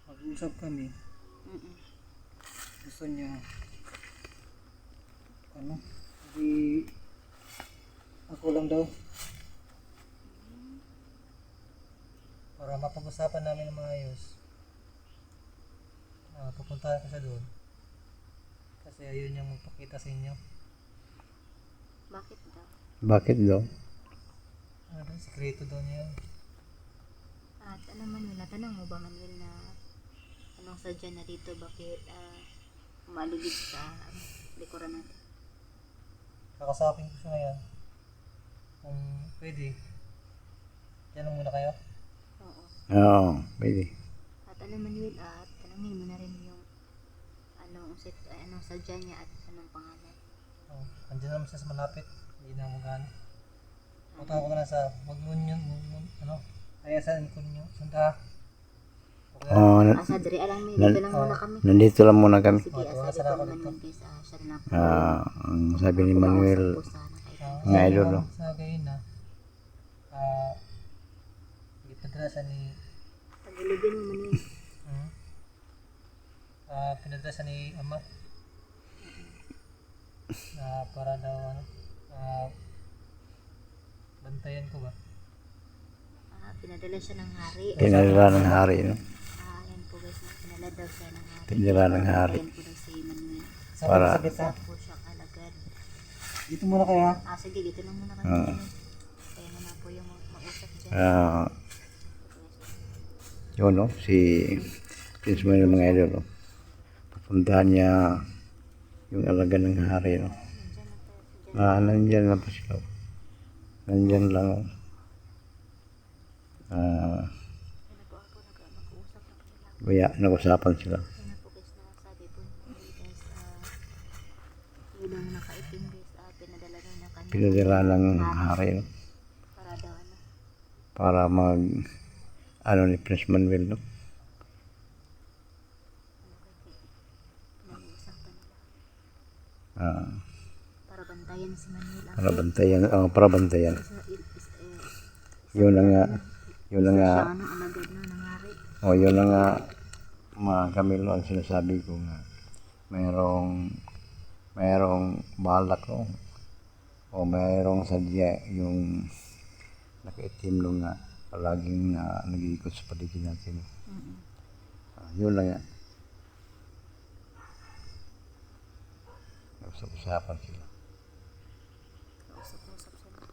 Mag-usap kami. Gusto niya hindi ako lang daw para mapag-usapan namin ng maayos. Pupuntahan ko siya doon kasi ayun yung magpakita sa inyo. Bakit daw? Bakit daw? Sikreto daw niya. At ano Manuel, natanong mo ba Manuel na anong sadya na dito, bakit umaligid sa likuran natin? Kakasapin ko siya ngayon. Kung pwede, yan muna kayo. Oo. Oo, pwede. At ano Manuel, at tanongin mo na rin yung anong sadya niya at anong pangalan. Andiyan naman siya sa malapit. Hindi na magano. Punta ko na sa Magmunyon, ayasan ko ninyo. Sanda. Oh, Asa diri alang mi, dito lang muna kami. nandito lang muna kami. Sige, asa dito naman yun guys, siya na po. Ang sabi ni Manuel, mga idol, no? Sa gayon na, ipadrasa ni, Pagilidin mo Manuel. pinadrasa ni Ama. Para daw, bantayan ko ba? Pinadala siya ng hari. Pinadala ng hari, no? Ayan po guys, pinadala daw siya ng hari. Pinadala ng hari. Ayan po daw si Manuel. Para, Sa Po siya kalagad. dito muna kayo ha. Sige, dito lang muna kami. Kaya na po yung mag-usap dyan. yun, no? Si Prince Manuel, mga idol, no? Pupuntahan niya yung alaga ng hari, no? Nandyan na pa sila. Nandyan lang, no? Kaya nag-usapan sila. Kaya na po guys, nasabi po guys, yung nakaitim guys, pinadala daw ng kanya. Pinadala ng hari, no? Para daw Para ni Prince Manuel, no? pinag-uusapan nila. Para bantayan si Manuel. Para bantayan, para bantayan. Yun na nga, Siya alagad na ng hari. yun na nga, mga Camilo, ang sinasabi ko nga, mayroong balak, no? O mayroong sadya yung nakaitim nung nga, palaging nag-iikot sa paligid natin. Yun lang nga. Usap-usapan sila. Usap-usap sila.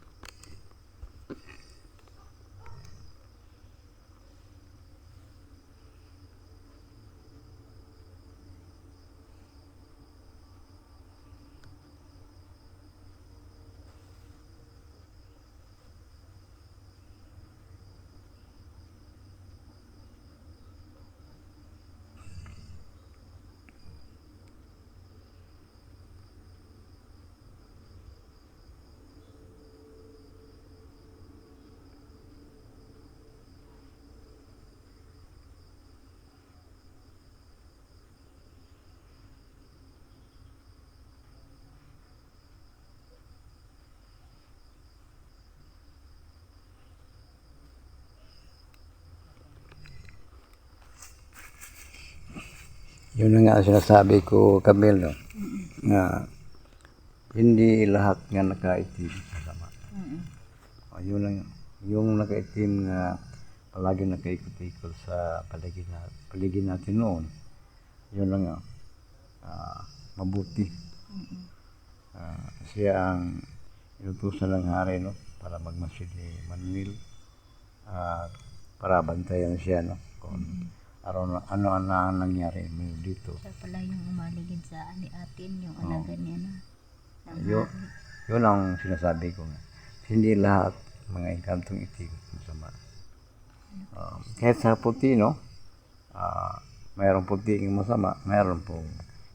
Yun na nga ang sinasabi ko, Camille, no? Na hindi lahat nga nakaitim masama. Yun lang, yung nakaitim nga palagi nakaikot-ikot sa paligid natin noon. Yun lang nga, mabuti. Siya ang inutusan ng hari, no? Para magmasid ni Manuel, para bantayan siya, no? Kung ano ang nangyari dito. Siya pala yung umaligid sa atin, yung alaga niya na. Yun ang sinasabi ko nga. Hindi lahat mga engkantong itim masama. Kahit sa puti, no? Mayroong puti yung masama, mayroon pong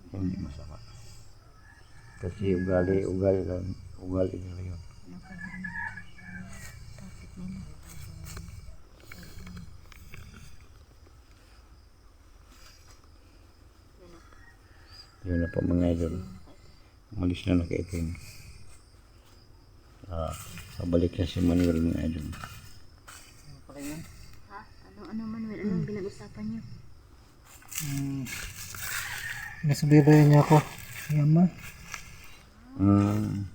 hindi masama. Kasi ugali nila yun. Topic nila. Yun na po mga idol. Umalis na nakaitim. Pabalik na si Manuel mga idol. Ano pala yun? Ha? Ano Manuel? Anong pinag-usapan niyo? Nasubaybayan niya ako. Yama. Ano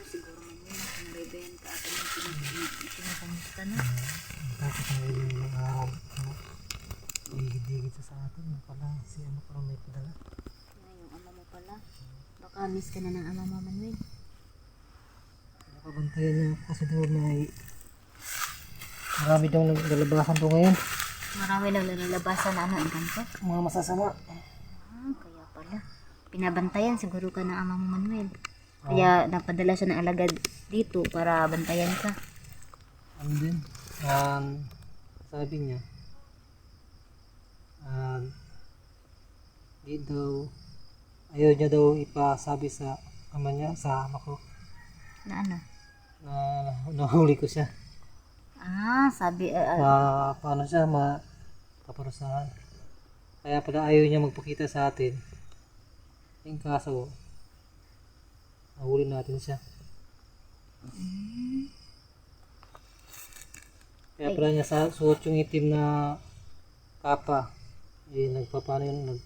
siguro Manuel? Nabaybayan ka at pinakamusta na? Tapos ang ilang araw. Digid-digid sa atin. Yung pala, si ano pala may padala. Yung ama mo pala. Baka miss ka na ng ama mo Manuel. Nakabantayan niya ako kasi daw may marami daw naglalabasan daw ngayon. Marami lang nalalabasan na ang kanto. Mga masasama. Kaya pala. Pinabantayan siguro ka ng ama mo Manuel. Kaya napadala siya ng alagad dito para bantayan ka. Ano din? Sabi niya, di daw, ayaw niya daw ipasabi sa ama niya, sa ama ko, Na ano? na nahuli ko siya. Sabi, Paano siya makaparusahan. Kaya pala ayaw niya magpakita sa atin. Yung kaso, nahuli natin siya. Kaya pala niya suot yung itim na kapa. Nagpapano yun,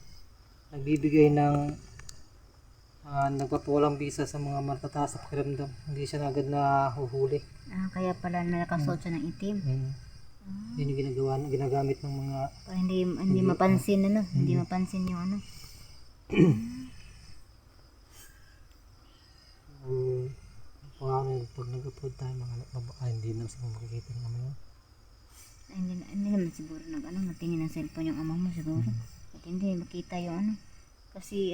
nagbibigay ng nagpapawalang bisa sa mga matataas sa pakiramdam. Hindi siya na agad na huhuli. kaya pala nakasuot siya ng itim. Yun yung ginagamit ng mga Para hindi mapansin hindi mapansin yung ano. pag nag-upload tayo mga hindi na siguro makikita ng ama yun. Ay, hindi naman siguro nagtingin ng cellphone yung ama mo siguro. At hindi makita yung ano. Kasi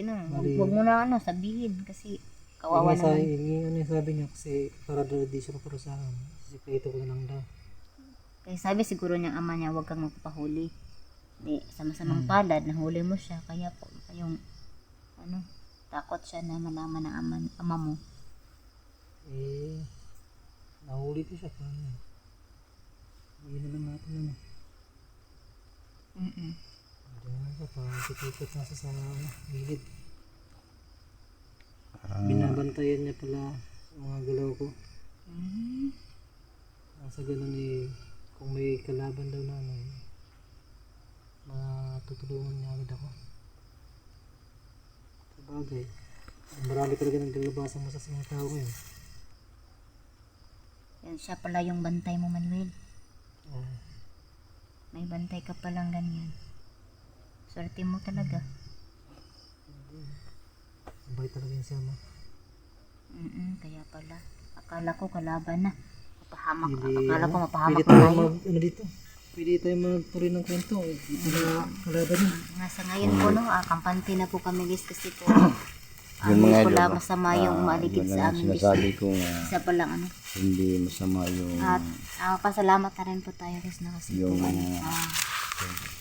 wag mo na sabihin kasi kawawa naman. Yung sabi niya kasi para daw di siya maparusahan. Sikreto ko na lang daw. Kaya sabi siguro niyang ama niya huwag kang magpapahuli. Di, sama-samang palad, nahuli mo siya. Kaya po, yung takot siya na malaman ng ama mo. Nahuli ko siya. Paano? Hindi na lang natin Hindi na siya. Parang titikot na sa gilid. Binabantayan niya pala mga galaw ko. Sa ganun kung may kalaban daw na matutulungan niya agad ako. Sa bagay, marami talaga naglalabasan mo sa mga tao ngayon. Yan siya pala yung bantay mo Manuel. May bantay ka palang ganyan. Swerte mo talaga. Sabay talaga yung siya mo. Kaya pala. Akala ko kalaban na. Mapahamak. Pwede, Akala ko mapahamak pwede na tayo tayo. dito. Pwede tayo magtuloy ng kwento. Dito na kalaban niya. Nasa ngayon po kampante na po kami guys kasi po Yung mga wala idol, masama yung maligid yun sa ang amin. sinasabi ko Isa pa lang hindi masama yung At pasalamat na rin po tayo guys na kasi Yung- po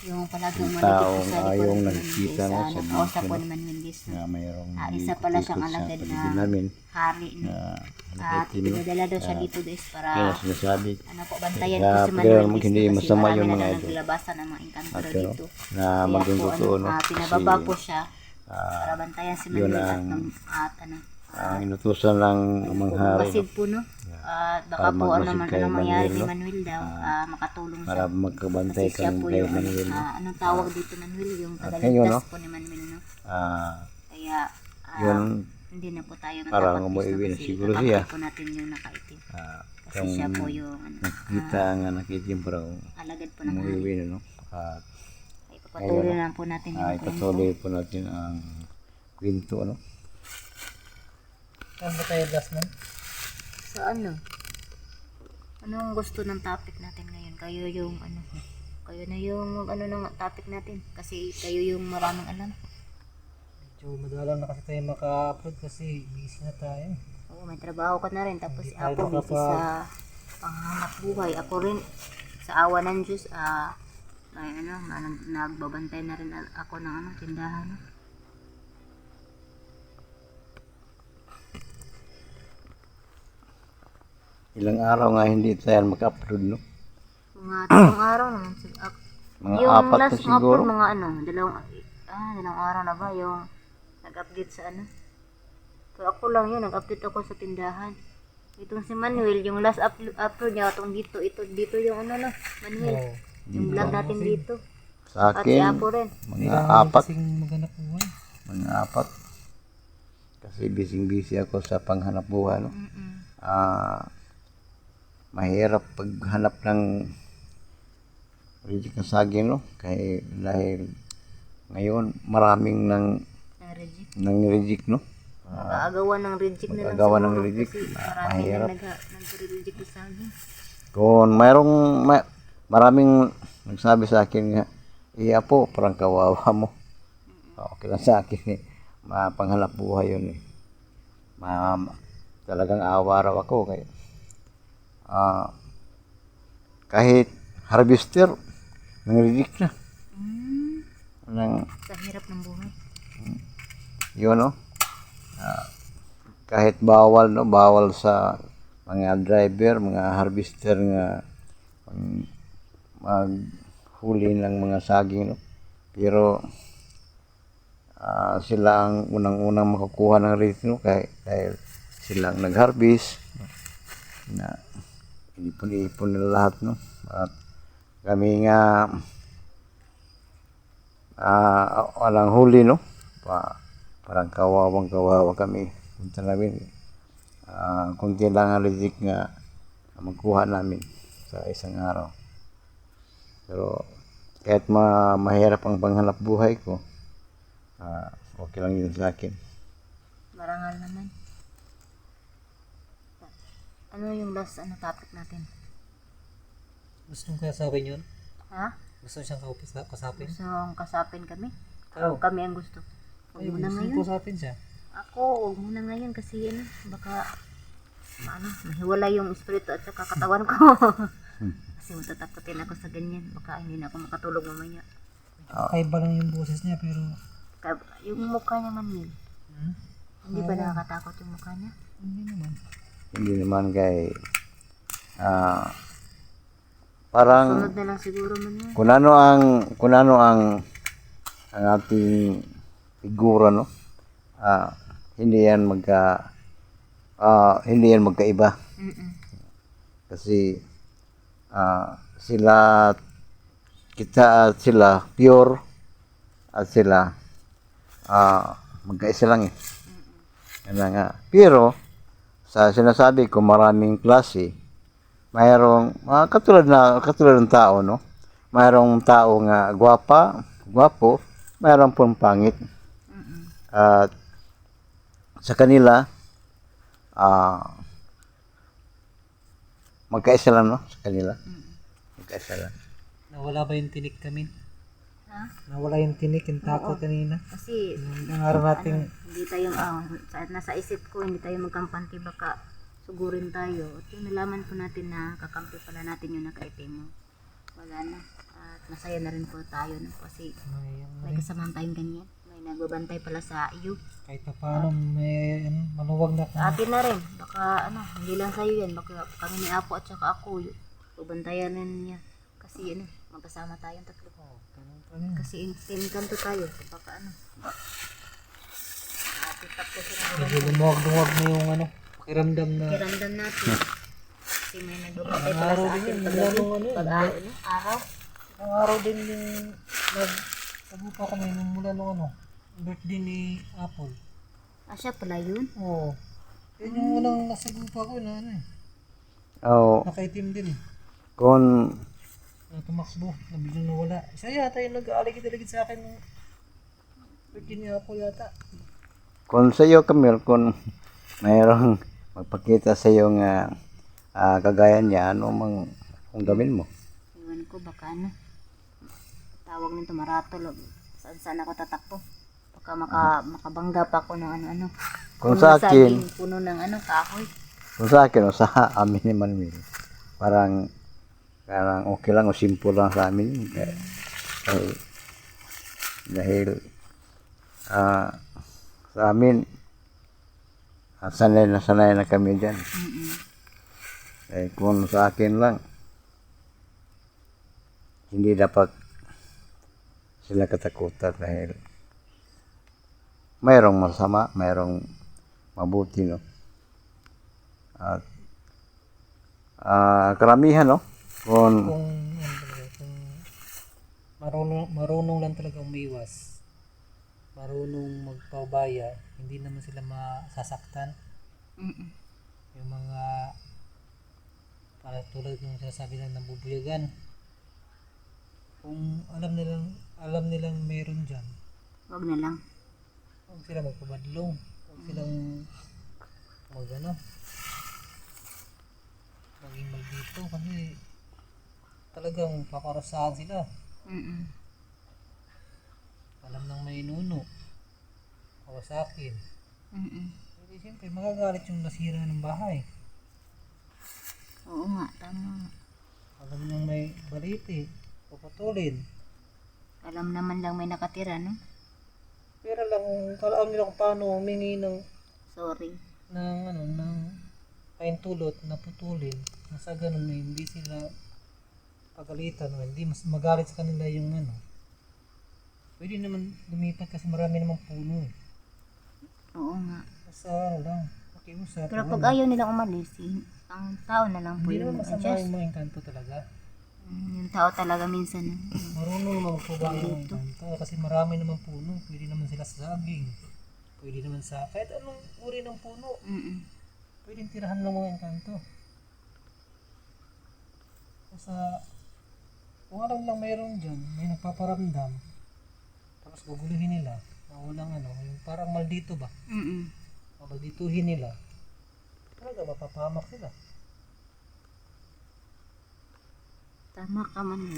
yung palagang yung maligid po taong sa likod yung namin nakikita guys. na sa Nakausap po video, naman yun guys. na mayroong Isa pala siyang ikot-ikot sa alagad na paligid namin hari na at nakaitim na. pinadala daw siya dito guys para Kaya sinasabi bantayan Kaya po si pwede Manuel naman guys hindi kasi masama marami yung na mga idol. naglabasan ng mga engkanto at dito. na Kaya maging po totoo pinababa po siya ah, para bantayan si yun Manuel ang ang inutusan lang ng hari masid po at baka Para po magmasid kay mangyari kay Manuel, Manuel daw makatulong para siya magkabantay kasi siya ka po kay yung Manuel. anong tawag dito Manuel yung ngayon, tagaligtas po ni Manuel kaya yun hindi na po tayo parang natatakot umuwi na kasi siguro kakampi siya. po natin yung nakaitim kasi kung siya po yung nakita nga nakitim parang alagad po ng hari umuwi na at ipapatuloy lang po natin yung kwento. ipatuloy po natin ang kwento Saan ba tayo last nun? So anong gusto ng topic natin ngayon? Kayo yung kayo na yung ng topic natin kasi kayo yung maraming alam. Medyo madalang na kasi tayo maka-upload kasi busy na tayo. Oo, may trabaho ka na rin tapos Hindi tayo ako busy makapag- sa panghanap buhay. Ako rin sa awa ng Diyos may nagbabantay na rin ako ng tindahan. ilang araw nga hindi tayo maka-upload Mga 3 araw naman mga yung apat na last siguro upload mga ilang araw na ba yung nag-update sa ano? Pero ako lang yun, nag-update ako sa tindahan. Itong si Manuel, yung last upload niya, itong dito yung ano na, Manuel. Oo. Yung vlog natin dito. Sa At si akin, Apo rin. mga apat. Kasing maghanap buhay. Mga apat. Kasi busy ako sa panghanap buhay, no? Mm-mm. Mahirap paghanap ng reject na saging, no? Dahil ngayon maraming Na-reject. nang reject, no? Mag-aagawan ng reject na lang Mag-aagawan ng siguro reject. kasi marami Mahirap. na nag-reject na sa akin. Kung maraming nagsabi sa akin nga, iya po, parang kawawa mo. Okay lang sa akin eh. Mapanghanap buhay yun eh. Talagang awa raw ako. Kahit harvester, nang-reject na. Sa hirap ng buhay. Yun, no? Kahit bawal, no? Bawal sa mga driver, mga harvester nga maghuli ng mga saging, no? Pero sila ang unang-unang makakuha ng rate, no? Kahit sila ang nag-harvest na inipon nila lahat, no? At kami nga walang huli, no? Parang kawawa kami. Punta namin kung kailangan reject nga magkuha namin sa isang araw. Pero kahit mahirap ang panghanap buhay ko, okay lang yun sa akin. Marangal naman. Ano yung last topic natin? Gusto mong kasapin yun? Ha? Gusto siyang kasapin? Gusto mong kasapin kami? Oo. O kami ang gusto? Huwag Ay, muna gusto ngayon. mong kasapin siya. Ako, huwag muna ngayon kasi baka mahiwala yung espiritu at saka katawan ko. Kasi matatakotin ako sa ganyan. Baka hindi na ako makatulog mamaya. Kaiba lang yung boses niya pero Yung mukha niya man yun. Hindi ba nakakatakot yung mukha niya? hindi naman. Hindi naman kay parang Sunod na lang siguro man yun. kung ano ang ating figura, no? Hindi yan magkaiba Mm-mm. kasi kita at sila pure at sila magkaisa lang eh. Yan nga. Pero sa sinasabi ko maraming klase. Mayroong katulad ng tao, no? Mayroong tao nga gwapo, mayroong pong pangit. At sa kanila magkaisa lang, no? Sa kanila. Magkaisa lang. Nawala ba yung tinik kami? Ha? Nawala yung tinik, yung tako kanina. Kasi Nangarap natin. hindi tayo, nasa isip ko, hindi tayo magkampanti, baka sugurin tayo. At yung nalaman po natin na kakampi pala natin yung nakaitim mo. Wala na. At masaya na rin po tayo no? Kasi may kasamahan tayong ganyan. May nagbabantay pala sa iyo. Kahit pa paano may maluwag na Sa atin na rin. Baka hindi lang sa'yo yan. Baka kami ni Apo at saka ako. Babantayan rin niya. Kasi magkasama tayong tatlo. Kasi team kanto tayo. Baka tapos medyo lumuwag-luwag na yung pakiramdam na kiramdam natin. Kasi may nagbabantay pala araw sa din atin yun, pag mula nung araw. ang araw din yung nagsagupa kami nung mula nung birthday ni Apple. Siya pala yun? Oo. Yun yung walang nasagupa ko na Oh, nakaitim din. kung Na tumakbo, na biglang nawala. Isa yata yung nag-aaligid-aligid sa akin nung birthday ni Apple yata. Kung sa iyo, Camille, kung mayroong magpakita sa iyo nga kagaya niya, ano mang kung gawin mo? Iwan ko baka tawag nito maratol. Saan ako tatakbo? Baka makabangga pa ako ng ano. Kung sa akin, puno ng kahoy. kung sa akin, o sa amin ni Manuel, parang okay lang o simple lang sa amin. Dahil sa amin, sanay na kami dyan. Kung sa akin lang, hindi dapat sila katakutan dahil mayroong masama, mayroong mabuti, no? At karamihan, no? Kung Kung marunong lang talaga umiwas, marunong magpaubaya, hindi naman sila masasaktan. Mm-mm. Yung mga para tulad ng sinasabi lang ng bubuyagan, kung alam nilang meron dyan, Wag na lang. huwag sila magpabadlong, huwag silang maging maldito kasi talagang paparusahan sila. Mm-mm. Alam ng may nuno o sa akin. Mm-mm. Hindi siyempre magagalit yung nasira ng bahay. Oo nga, tama. Alam ng may baliti, puputulin. Alam naman lang may nakatira, no? Pero lang, alam nila kung paano humingi Sorry. ng paintulot na putulin. Nasa ganun na hindi sila pagalitan o hindi mas magalit sa kanila yung Pwede naman lumipat kasi marami namang puno. Oo nga. Basta lang, pakiusap. Pero pag ayaw nilang umalis, ang tao na lang po Hindi yung naman masama adjust. yung mga engkanto talaga. Yung tao talaga minsan. Marunong naman magpubang ng engkanto kasi marami naman puno. Pwede naman sila sa saging. Pwede naman sa kahit anong uri ng puno. Mm-mm. Pwedeng tirahan ng mga engkanto. Basta kung alam lang mayroon dyan, may nagpaparamdam, tapos guguluhin nila, na walang yung parang maldito ba? Mm-mm. Maldituhin nila, talaga mapapahamak sila. Tama ka man.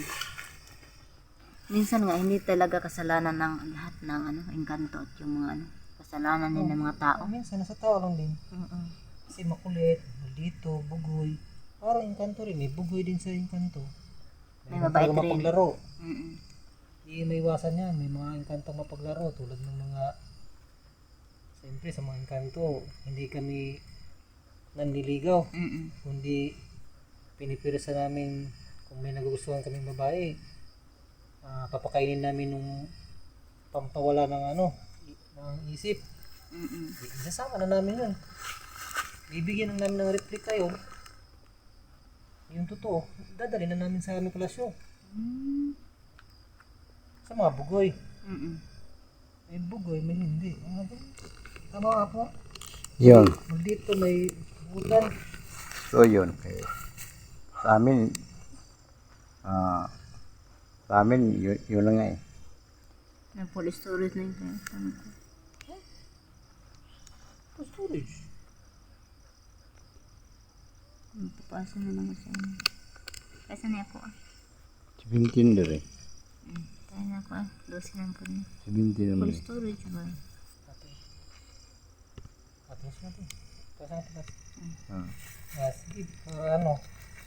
Minsan nga, hindi talaga kasalanan ng lahat ng engkanto at yung mga kasalanan din ng mga tao. Minsan nasa tao lang din. Mm-mm. Kasi makulit, maldito, bugoy. Parang engkanto rin, may bugoy din sa engkanto. May mabait talaga rin. mapaglaro. Mm-mm. Hindi may iwasan yan, may mga engkanto mapaglaro tulad ng mga siyempre sa mga engkanto, hindi kami nanliligaw. Mm-mm. Kundi pinipirsa namin kung may nagugustuhan kaming babae, papakainin namin nung pampawala ng isip. Mm-mm. Isasama na namin yun. Bibigyan na namin ng replika yun. Yung totoo, dadali na namin sa aming palasyo. Mm. Sa mga bugoy. Mm-mm. May bugoy, may hindi. Tama nga po. yun. Dito may bulan. So, yun. Sa amin, yun lang nga eh. Yung police storage na yung tanong ko. Storage. Papasa na lang sa inyo. Pasa na ako 17 na rin. Kaya na ako 12 lang ko niya. 17 naman Police eh. storage ba? Atras natin. Atras natin. Ah. Sige,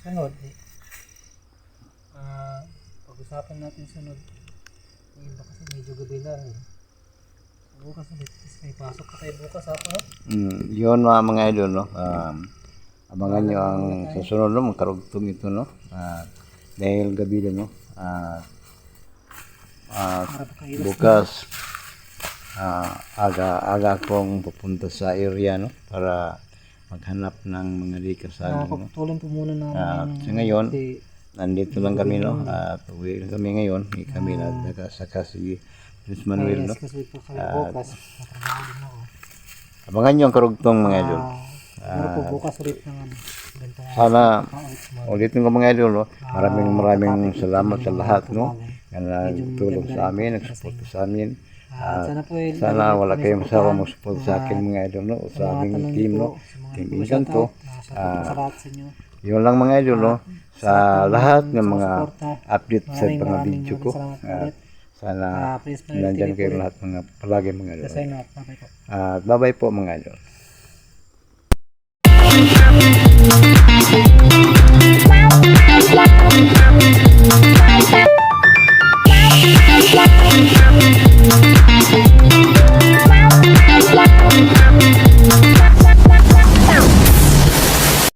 sunod. Pag-usapan natin sunod. Ngayon ba kasi medyo gabi na rin. Bukas ulit. Kasi may pasok ka tayo bukas ako. Yun mga idol, no? Abangan nyo ang susunod, no? Magkarugtong ito, no? Dahil gabi na, no? Bukas, aga akong pupunta sa area, no? Para maghanap ng mga likasan, no? Pagpatuloy po muna namin. Sa ngayon, nandito lang kami, no? Uwi lang kami ngayon. Hindi kami nagkasaka si Prince Manuel, no? Kasi po kayo bukas. Matrabaho din ako. Abangan nyo ang karugtong mga idol. Pero po bukas ulit ng ganitong Sana ulitin ko mga idol, no? Maraming salamat sa lahat, no? Na nagtulong sa amin, nagsuporta sa amin. Sana wala kayong masawa mag-support sa akin mga idol, no? O sa aming team, no? Team Engkanto. sa lahat sa inyo. Yun lang mga idol, no? Sa lahat ng mga update sa mga video ko. Sana nandyan kayo lahat mga palagi mga idol. Bye-bye po. Bye-bye po mga idol.